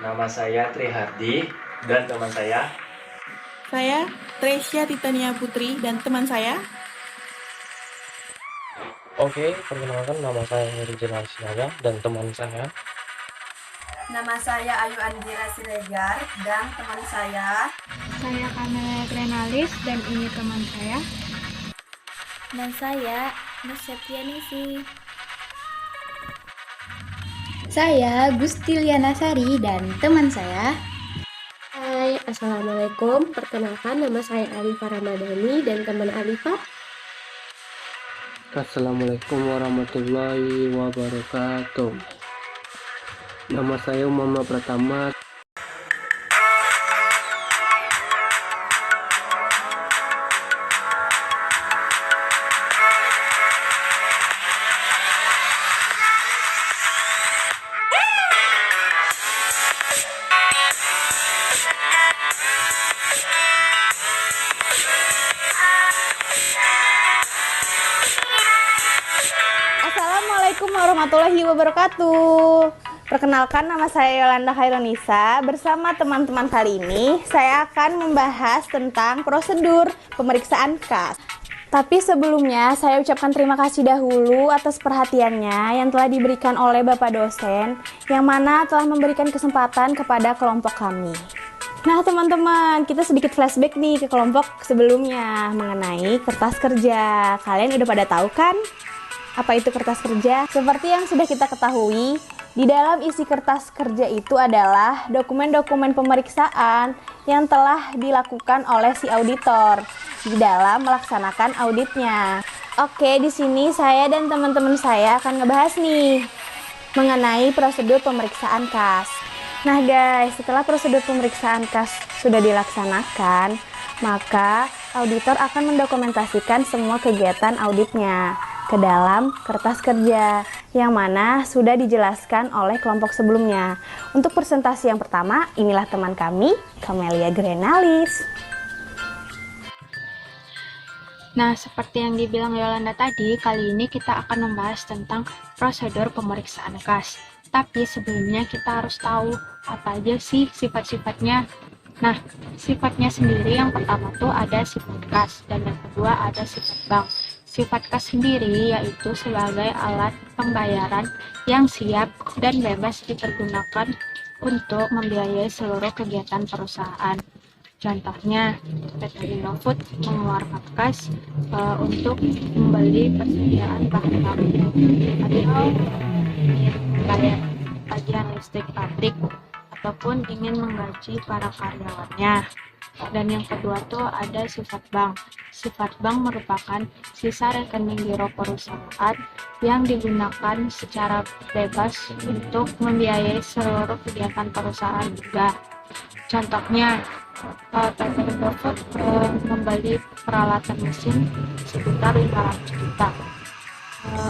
Nama saya Trihardi dan teman saya. Saya Tresya Titania Putri dan teman saya. Oke, perkenalkan nama saya Rizal Siaga dan teman saya. Nama saya Ayu Andira Siregar dan teman saya. Saya Kamela Grenalis dan ini teman saya. Dan saya Nusetianisi. Saya Gustiliana Sari dan teman saya. Hai, Assalamualaikum. Perkenalkan nama saya Alifah Ramadhani dan teman Alifah. Assalamualaikum warahmatullahi wabarakatuh. Nama saya Muhammad Pratama. Assalamualaikum warahmatullahi wabarakatuh. Perkenalkan, nama saya Yolanda Khaironisa. Bersama teman-teman kali ini saya akan membahas tentang prosedur pemeriksaan KAS. Tapi sebelumnya saya ucapkan terima kasih dahulu atas perhatiannya yang telah diberikan oleh Bapak dosen, yang mana telah memberikan kesempatan kepada kelompok kami. Nah teman-teman, kita sedikit flashback nih ke kelompok sebelumnya mengenai kertas kerja. Kalian udah pada tahu kan apa itu kertas kerja? Seperti yang sudah kita ketahui, di dalam isi kertas kerja itu adalah dokumen-dokumen pemeriksaan yang telah dilakukan oleh si auditor di dalam melaksanakan auditnya. Oke, di sini saya dan teman-teman saya akan ngebahas nih mengenai prosedur pemeriksaan KAS. Nah guys, setelah prosedur pemeriksaan KAS sudah dilaksanakan, maka auditor akan mendokumentasikan semua kegiatan auditnya ke dalam kertas kerja yang mana sudah dijelaskan oleh kelompok sebelumnya. Untuk presentasi yang pertama, inilah teman kami, Camelia Grenalis. Nah, seperti yang dibilang Yolanda tadi, kali ini kita akan membahas tentang prosedur pemeriksaan KAS. Tapi sebelumnya kita harus tahu apa aja sih sifat-sifatnya. Nah, sifatnya sendiri yang pertama tuh ada sifat KAS dan yang kedua ada sifat bank. Sifat KAS sendiri yaitu sebagai alat pembayaran yang siap dan bebas dipergunakan untuk membiayai seluruh kegiatan perusahaan. Contohnya, PT Indofood mengeluarkan KAS untuk membeli persediaan bahan baku atau membayar tagihan listrik pabrik ataupun ingin menggaji para karyawannya. Dan yang kedua tuh ada sifat bank. Sifat bank merupakan sisa rekening giro perusahaan yang digunakan secara bebas untuk membiayai seluruh kegiatan perusahaan juga. Contohnya, PT Indofood membeli peralatan mesin sekitar 500 juta.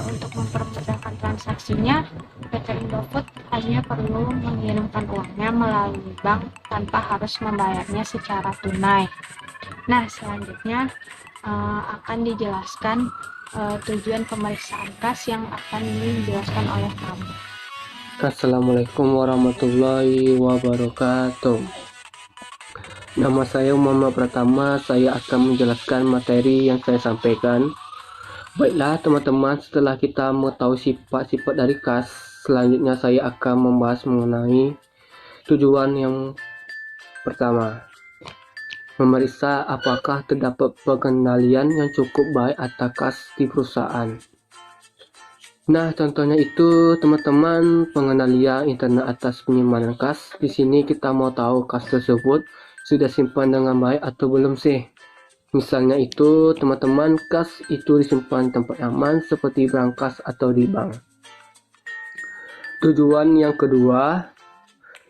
Untuk mempermudahkan transaksinya, PT Indofood hanya perlu mengirimkan uangnya melalui bank tanpa harus membayarnya secara tunai. Nah, selanjutnya akan dijelaskan tujuan pemeriksaan KAS yang akan dijelaskan oleh kami. Assalamualaikum warahmatullahi wabarakatuh. Nama saya Muhammad Pratama. Saya akan menjelaskan materi yang saya sampaikan. Baiklah teman-teman, setelah kita mengetahui sifat-sifat dari KAS, selanjutnya saya akan membahas mengenai tujuan yang pertama. Memeriksa apakah terdapat pengendalian yang cukup baik atas KAS di perusahaan. Nah, contohnya itu teman-teman, pengendalian internal atas penyimpanan KAS. Di sini kita mau tahu KAS tersebut sudah simpan dengan baik atau belum sih. Misalnya itu teman-teman, KAS itu disimpan di tempat aman seperti brankas atau di bank. Tujuan yang kedua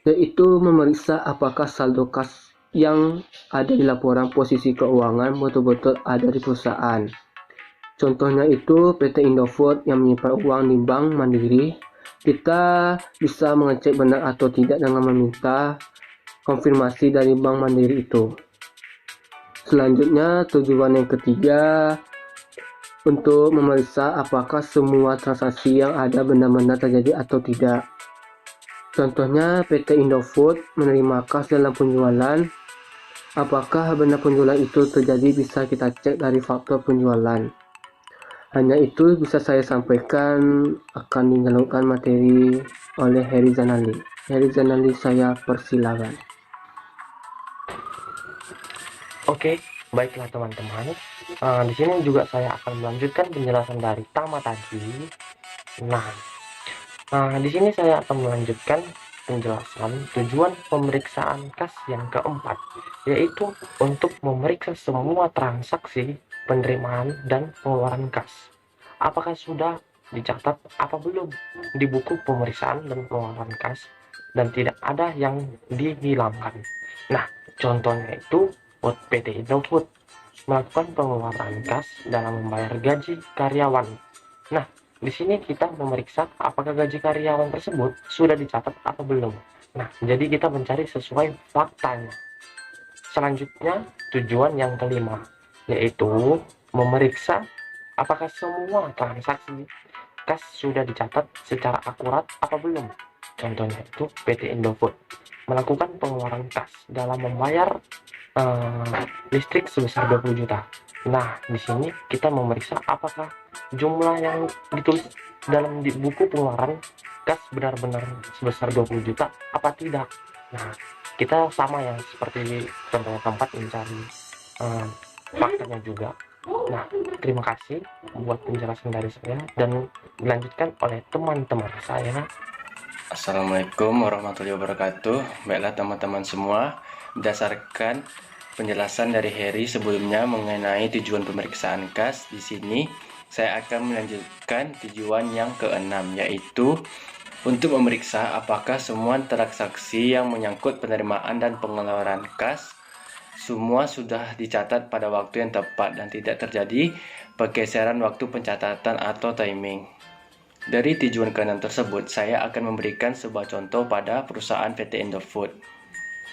yaitu memeriksa apakah saldo KAS yang ada di laporan posisi keuangan betul-betul ada di perusahaan. Contohnya itu PT Indofood yang menyimpan uang di bank mandiri. Kita bisa mengecek benar atau tidak dengan meminta konfirmasi dari bank mandiri itu. Selanjutnya, tujuan yang ketiga untuk memeriksa apakah semua transaksi yang ada benar-benar terjadi atau tidak. Contohnya PT Indofood menerima kas dalam penjualan. Apakah benar penjualan itu terjadi bisa kita cek dari faktor penjualan. Hanya itu bisa saya sampaikan, akan dijalankan materi oleh Heri Zanali. Heri Zanali, saya persilakan. Oke, baiklah teman-teman. Di sini juga saya akan melanjutkan penjelasan dari Tama tadi. Nah, di sini saya akan melanjutkan penjelasan tujuan pemeriksaan kas yang keempat, yaitu untuk memeriksa semua transaksi penerimaan dan pengeluaran kas. Apakah sudah dicatat apa belum di buku pemeriksaan dan pengeluaran kas dan tidak ada yang dihilangkan. Nah, contohnya itu PT Indofood melakukan pengeluaran kas dalam membayar gaji karyawan. Nah, di sini kita memeriksa apakah gaji karyawan tersebut sudah dicatat apa belum. Nah, jadi kita mencari sesuai faktanya. Selanjutnya, tujuan yang kelima, yaitu memeriksa apakah semua transaksi kas sudah dicatat secara akurat apa belum. Contohnya itu PT Indofood melakukan pengeluaran kas dalam membayar listrik sebesar 20 juta. Nah, di sini kita memeriksa apakah jumlah yang ditulis dalam di buku pengeluaran kas benar-benar sebesar 20 juta apa tidak. Nah, kita sama yang seperti contoh keempat mencari faktanya juga. Nah, terima kasih buat penjelasan dari saya dan dilanjutkan oleh teman-teman saya. Assalamualaikum warahmatullahi wabarakatuh. Baiklah teman-teman semua, berdasarkan penjelasan dari Heri sebelumnya mengenai tujuan pemeriksaan kas, di sini saya akan melanjutkan tujuan yang keenam, yaitu untuk memeriksa apakah semua transaksi yang menyangkut penerimaan dan pengeluaran kas semua sudah dicatat pada waktu yang tepat dan tidak terjadi pergeseran waktu pencatatan atau timing. Dari tujuan keenam tersebut, saya akan memberikan sebuah contoh pada perusahaan PT Indofood.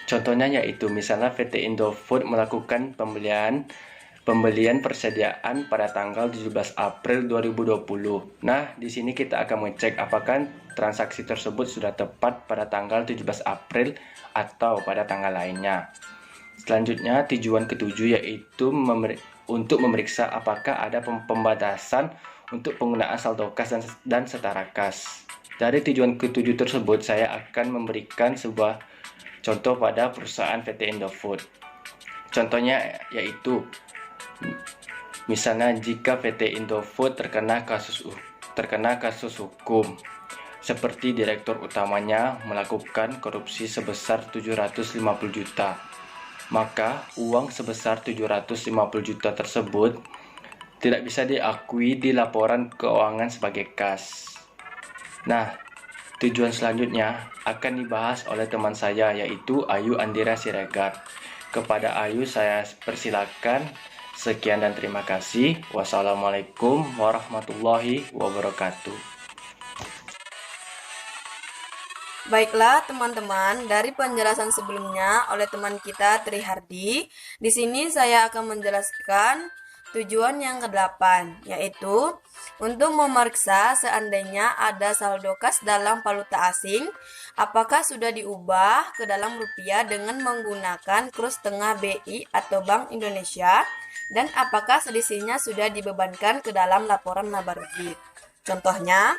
Contohnya yaitu misalnya PT Indofood melakukan pembelian persediaan pada tanggal 17 April 2020. Nah, di sini kita akan mengecek apakah transaksi tersebut sudah tepat pada tanggal 17 April atau pada tanggal lainnya. Selanjutnya, tujuan ketujuh yaitu untuk memeriksa apakah ada pembatasan untuk penggunaan saldo kas dan setara kas. Dari tujuan ketujuh tersebut, saya akan memberikan sebuah contoh pada perusahaan PT Indofood. Contohnya yaitu, misalnya jika PT Indofood terkena kasus hukum, seperti direktur utamanya melakukan korupsi sebesar 750 juta, maka uang sebesar 750 juta tersebut tidak bisa diakui di laporan keuangan sebagai kas. Nah, tujuan selanjutnya akan dibahas oleh teman saya yaitu Ayu Andira Siregar. Kepada Ayu saya persilakan. Sekian dan terima kasih. Wassalamualaikum warahmatullahi wabarakatuh. Baiklah teman-teman, dari penjelasan sebelumnya oleh teman kita Tri Hardi, di sini saya akan menjelaskan tujuan yang ke-8, yaitu untuk memeriksa seandainya ada saldo kas dalam valuta asing, apakah sudah diubah ke dalam rupiah dengan menggunakan kurs tengah BI atau Bank Indonesia, dan apakah selisihnya sudah dibebankan ke dalam laporan laba rugi. Contohnya,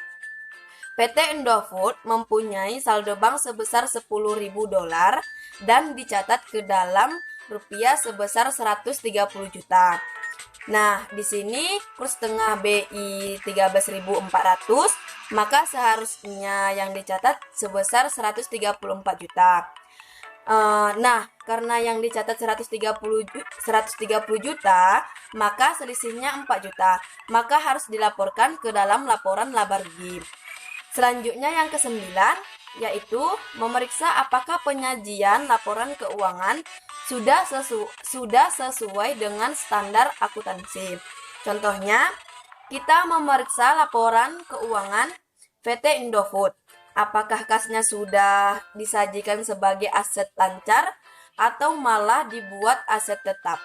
PT Indofood mempunyai saldo bank sebesar $10.000 dan dicatat ke dalam rupiah sebesar 130 juta. Nah, di sini kurs tengah BI 13.400, maka seharusnya yang dicatat sebesar 134 juta. Nah, karena yang dicatat 130 juta, maka selisihnya 4 juta. Maka harus dilaporkan ke dalam laporan laba rugi. Selanjutnya yang ke-9, yaitu memeriksa apakah penyajian laporan keuangan sudah sesuai dengan standar akuntansi. Contohnya, kita memeriksa laporan keuangan PT Indofood. Apakah kasnya sudah disajikan sebagai aset lancar atau malah dibuat aset tetap.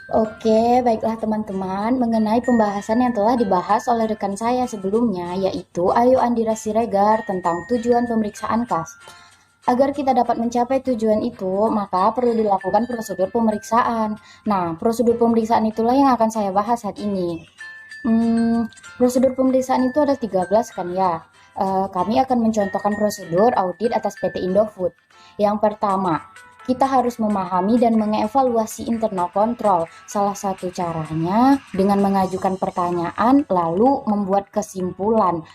Oke, baiklah teman-teman, mengenai pembahasan yang telah dibahas oleh rekan saya sebelumnya, yaitu Ayu Andira Siregar tentang tujuan pemeriksaan KAS. Agar kita dapat mencapai tujuan itu, maka perlu dilakukan prosedur pemeriksaan. Nah, prosedur pemeriksaan itulah yang akan saya bahas saat ini. Prosedur pemeriksaan itu ada 13 kan ya. Kami akan mencontohkan prosedur audit atas PT Indofood. Yang pertama, kita harus memahami dan mengevaluasi internal control. Salah satu caranya dengan mengajukan pertanyaan lalu membuat kesimpulan.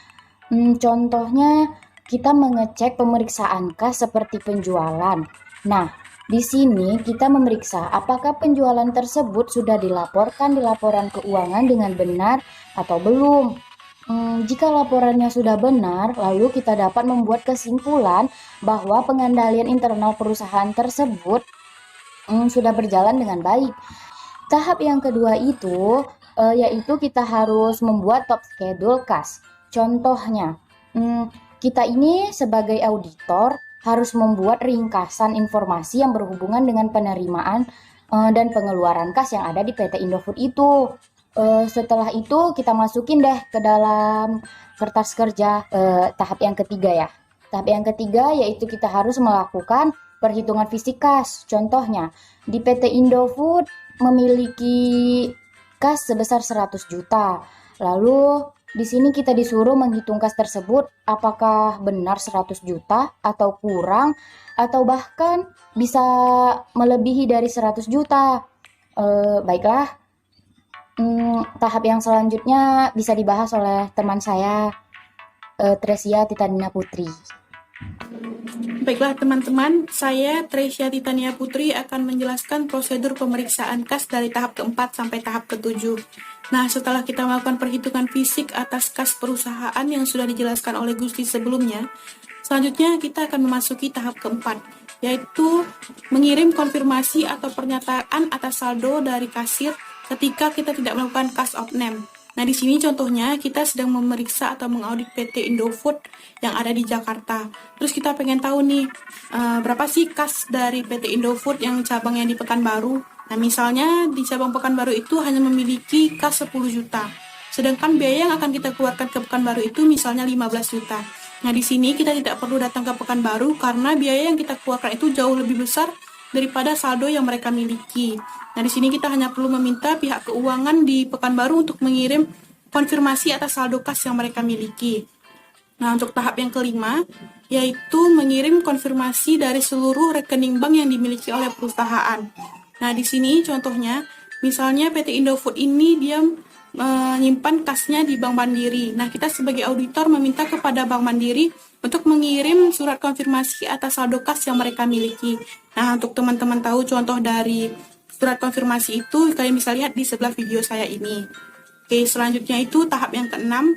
Contohnya kita mengecek pemeriksaan KAS seperti penjualan. Nah, di sini kita memeriksa apakah penjualan tersebut sudah dilaporkan di laporan keuangan dengan benar atau belum. Jika laporannya sudah benar, lalu kita dapat membuat kesimpulan bahwa pengendalian internal perusahaan tersebut sudah berjalan dengan baik. Tahap yang kedua itu yaitu kita harus membuat top schedule KAS. Contohnya, kita ini sebagai auditor harus membuat ringkasan informasi yang berhubungan dengan penerimaan dan pengeluaran KAS yang ada di PT Indofood itu. Setelah itu kita masukin deh ke dalam kertas kerja tahap yang ketiga ya. Tahap yang ketiga yaitu kita harus melakukan perhitungan fisik KAS. Contohnya, di PT Indofood memiliki KAS sebesar 100 juta. Lalu di sini kita disuruh menghitung KAS tersebut apakah benar 100 juta atau kurang atau bahkan bisa melebihi dari 100 juta. Baiklah, tahap yang selanjutnya bisa dibahas oleh teman saya, Tresia Titania Putri. Baiklah teman-teman, saya Tresia Titania Putri akan menjelaskan prosedur pemeriksaan KAS dari tahap keempat sampai tahap ketujuh. Nah, setelah kita melakukan perhitungan fisik atas KAS perusahaan yang sudah dijelaskan oleh Gusti sebelumnya, selanjutnya kita akan memasuki tahap keempat, yaitu mengirim konfirmasi atau pernyataan atas saldo dari kasir ketika kita tidak melakukan cash of name. Nah, di sini contohnya kita sedang memeriksa atau mengaudit PT Indofood yang ada di Jakarta. Terus kita pengen tahu nih, berapa sih kas dari PT Indofood yang cabangnya di Pekanbaru. Nah, misalnya di cabang Pekanbaru itu hanya memiliki kas 10 juta. Sedangkan biaya yang akan kita keluarkan ke Pekanbaru itu misalnya 15 juta. Nah, di sini kita tidak perlu datang ke Pekanbaru karena biaya yang kita keluarkan itu jauh lebih besar daripada saldo yang mereka miliki. Nah, di sini kita hanya perlu meminta pihak keuangan di Pekanbaru untuk mengirim konfirmasi atas saldo kas yang mereka miliki. Nah, untuk tahap yang kelima, yaitu mengirim konfirmasi dari seluruh rekening bank yang dimiliki oleh perusahaan. Nah, di sini contohnya, misalnya PT Indofood ini dia menyimpan kasnya di Bank Mandiri. Nah, kita sebagai auditor meminta kepada Bank Mandiri untuk mengirim surat konfirmasi atas saldo kas yang mereka miliki. Nah, untuk teman-teman tahu contoh dari surat konfirmasi itu, kalian bisa lihat di sebelah video saya ini. Oke, selanjutnya itu tahap yang keenam,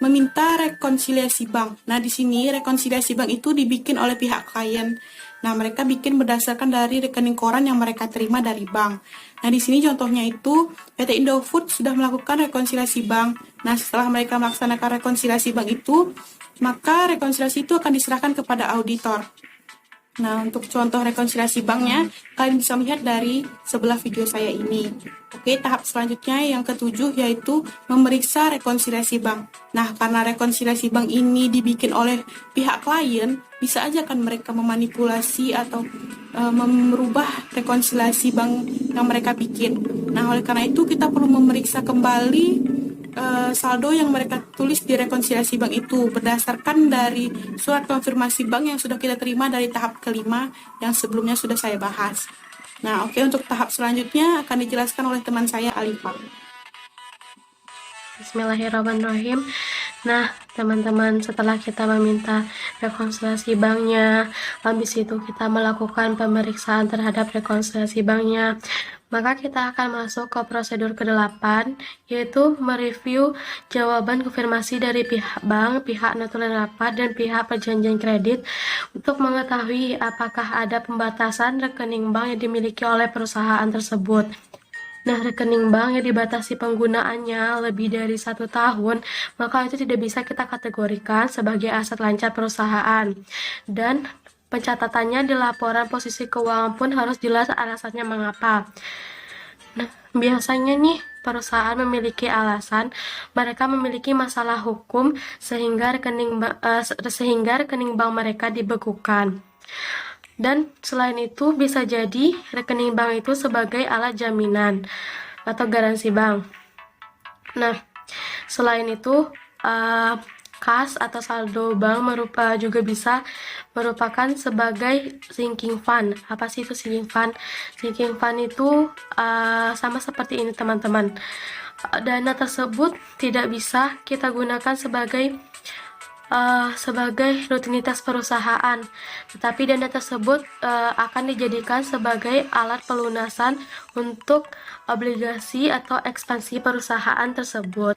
meminta rekonsiliasi bank. Nah, di sini rekonsiliasi bank itu dibikin oleh pihak klien. Nah, mereka bikin berdasarkan dari rekening koran yang mereka terima dari bank. Nah, di sini contohnya itu PT Indofood sudah melakukan rekonsiliasi bank. Nah, setelah mereka melaksanakan rekonsiliasi bank itu, maka rekonsiliasi itu akan diserahkan kepada auditor. Nah, untuk contoh rekonsiliasi banknya, kalian bisa melihat dari sebelah video saya ini. Oke, tahap selanjutnya yang ketujuh yaitu memeriksa rekonsiliasi bank. Nah, karena rekonsiliasi bank ini dibikin oleh pihak klien, bisa aja kan mereka memanipulasi atau merubah rekonsiliasi bank yang mereka bikin. Nah, oleh karena itu kita perlu memeriksa kembali saldo yang mereka tulis di rekonsiliasi bank itu berdasarkan dari surat konfirmasi bank yang sudah kita terima dari tahap kelima yang sebelumnya sudah saya bahas. Nah, oke, untuk tahap selanjutnya akan dijelaskan oleh teman saya Alifa. Bismillahirrahmanirrahim. Nah, teman-teman, setelah kita meminta rekonsiliasi banknya, habis itu kita melakukan pemeriksaan terhadap rekonsiliasi banknya, maka kita akan masuk ke prosedur ke-8, yaitu mereview jawaban konfirmasi dari pihak bank, pihak notulen rapat, dan pihak perjanjian kredit untuk mengetahui apakah ada pembatasan rekening bank yang dimiliki oleh perusahaan tersebut. Nah, rekening bank yang dibatasi penggunaannya lebih dari 1 tahun, maka itu tidak bisa kita kategorikan sebagai aset lancar perusahaan. Dan pencatatannya di laporan posisi keuangan pun harus jelas alasannya mengapa. Nah, biasanya nih perusahaan memiliki alasan mereka memiliki masalah hukum sehingga rekening bank mereka dibekukan. Dan selain itu bisa jadi rekening bank itu sebagai alat jaminan atau garansi bank. Nah, selain itu kas atau saldo bank juga bisa merupakan sebagai sinking fund. Apa sih itu sinking fund? Sinking fund itu sama seperti ini teman-teman. Dana tersebut tidak bisa kita gunakan sebagai rutinitas perusahaan, tetapi dana tersebut akan dijadikan sebagai alat pelunasan untuk obligasi atau ekspansi perusahaan tersebut.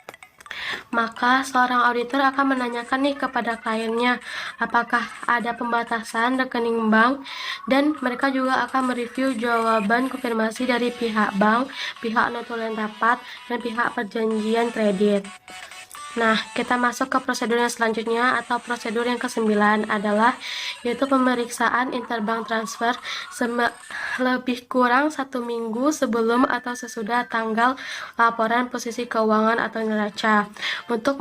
Maka seorang auditor akan menanyakan nih kepada kliennya apakah ada pembatasan rekening bank, dan mereka juga akan mereview jawaban konfirmasi dari pihak bank, pihak notulen rapat, dan pihak perjanjian kredit. Nah, kita masuk ke prosedur yang selanjutnya atau prosedur yang ke-9 adalah yaitu pemeriksaan interbank transfer lebih kurang 1 minggu sebelum atau sesudah tanggal laporan posisi keuangan atau neraca untuk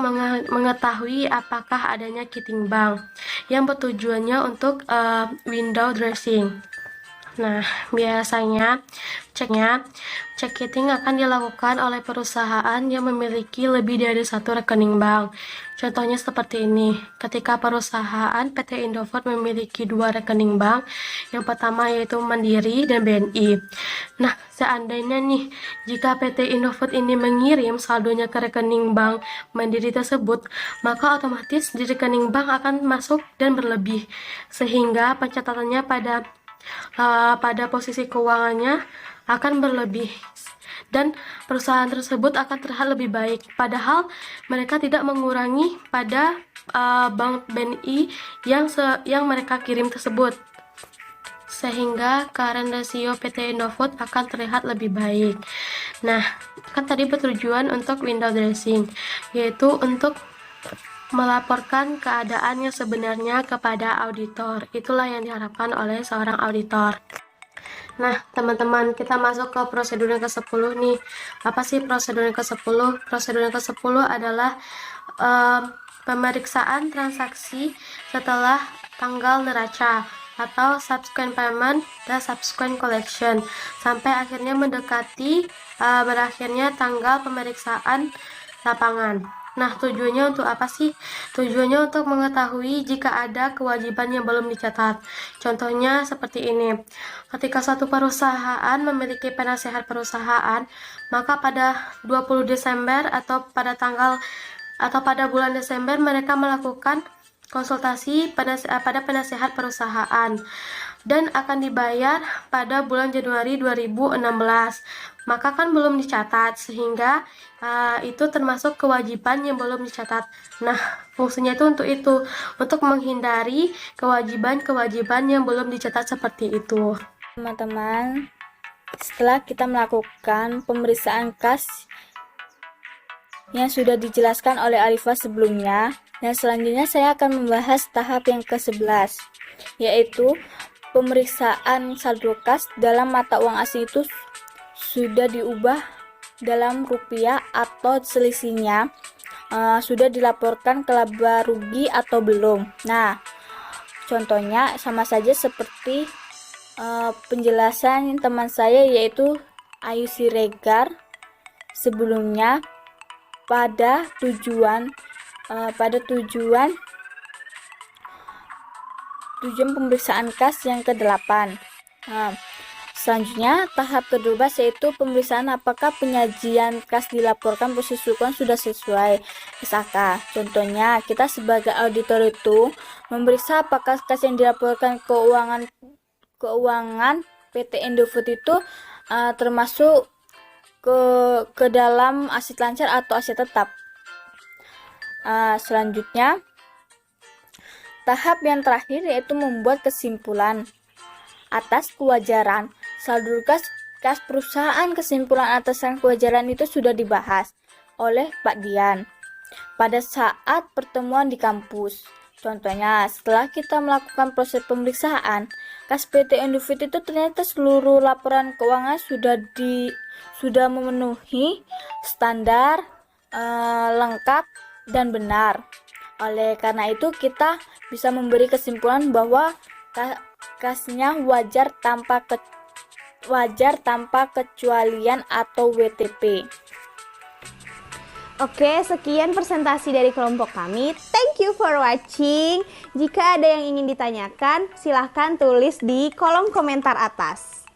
mengetahui apakah adanya kiting bank yang bertujuannya untuk window dressing. Nah, biasanya cek kiting akan dilakukan oleh perusahaan yang memiliki lebih dari satu rekening bank. Contohnya seperti ini, ketika perusahaan PT Indofood memiliki 2 rekening bank, yang pertama yaitu Mandiri dan BNI. Nah, seandainya nih, jika PT Indofood ini mengirim saldonya ke rekening bank Mandiri tersebut, maka otomatis di rekening bank akan masuk dan berlebih, sehingga pencatatannya pada posisi keuangannya akan berlebih dan perusahaan tersebut akan terlihat lebih baik, padahal mereka tidak mengurangi pada bank BNI yang mereka kirim tersebut, sehingga current ratio PT Indofood akan terlihat lebih baik. Nah, kan tadi bertujuan untuk window dressing, yaitu untuk melaporkan keadaan yang sebenarnya kepada auditor. Itulah yang diharapkan oleh seorang auditor. Nah, teman-teman, kita masuk ke prosedur yang ke-10 nih. Apa sih prosedur yang ke-10? Prosedur yang ke-10 adalah pemeriksaan transaksi setelah tanggal neraca atau subsequent payment dan subsequent collection sampai akhirnya mendekati berakhirnya tanggal pemeriksaan lapangan. Nah, tujuannya untuk apa sih? Tujuannya untuk mengetahui jika ada kewajiban yang belum dicatat. Contohnya seperti ini. Ketika suatu perusahaan memiliki penasehat perusahaan, maka pada 20 Desember atau pada bulan Desember mereka melakukan konsultasi pada penasehat perusahaan dan akan dibayar pada bulan Januari 2016. Maka kan belum dicatat, sehingga itu termasuk kewajiban yang belum dicatat. Nah, fungsinya itu untuk menghindari kewajiban yang belum dicatat seperti itu. Teman-teman, setelah kita melakukan pemeriksaan kas yang sudah dijelaskan oleh Arifah sebelumnya, dan selanjutnya saya akan membahas tahap yang ke-11, yaitu pemeriksaan saldo kas dalam mata uang asing itu sudah diubah dalam rupiah atau selisihnya sudah dilaporkan ke laba rugi atau belum. Nah, contohnya sama saja seperti penjelasan teman saya yaitu Ayu Siregar sebelumnya pada tujuan pemeriksaan kas yang ke-8. Selanjutnya, tahap ke-12 yaitu pemeriksaan apakah penyajian kas dilaporkan posisi keuangan sudah sesuai SAK. Contohnya, kita sebagai auditor itu memeriksa apakah kas yang dilaporkan keuangan PT Indofood itu termasuk ke dalam aset lancar atau aset tetap. Selanjutnya, tahap yang terakhir yaitu membuat kesimpulan atas kewajaran saldo kas perusahaan. Kesimpulan atas kewajaran itu sudah dibahas oleh Pak Dian pada saat pertemuan di kampus. Contohnya, setelah kita melakukan proses pemeriksaan, kas PT Endofit itu ternyata seluruh laporan keuangan sudah memenuhi standar, lengkap dan benar. Oleh karena itu kita bisa memberi kesimpulan bahwa kasnya wajar tanpa kecualian atau WTP. Oke, sekian presentasi dari kelompok kami. Thank you for watching. Jika ada yang ingin ditanyakan, silahkan tulis di kolom komentar atas.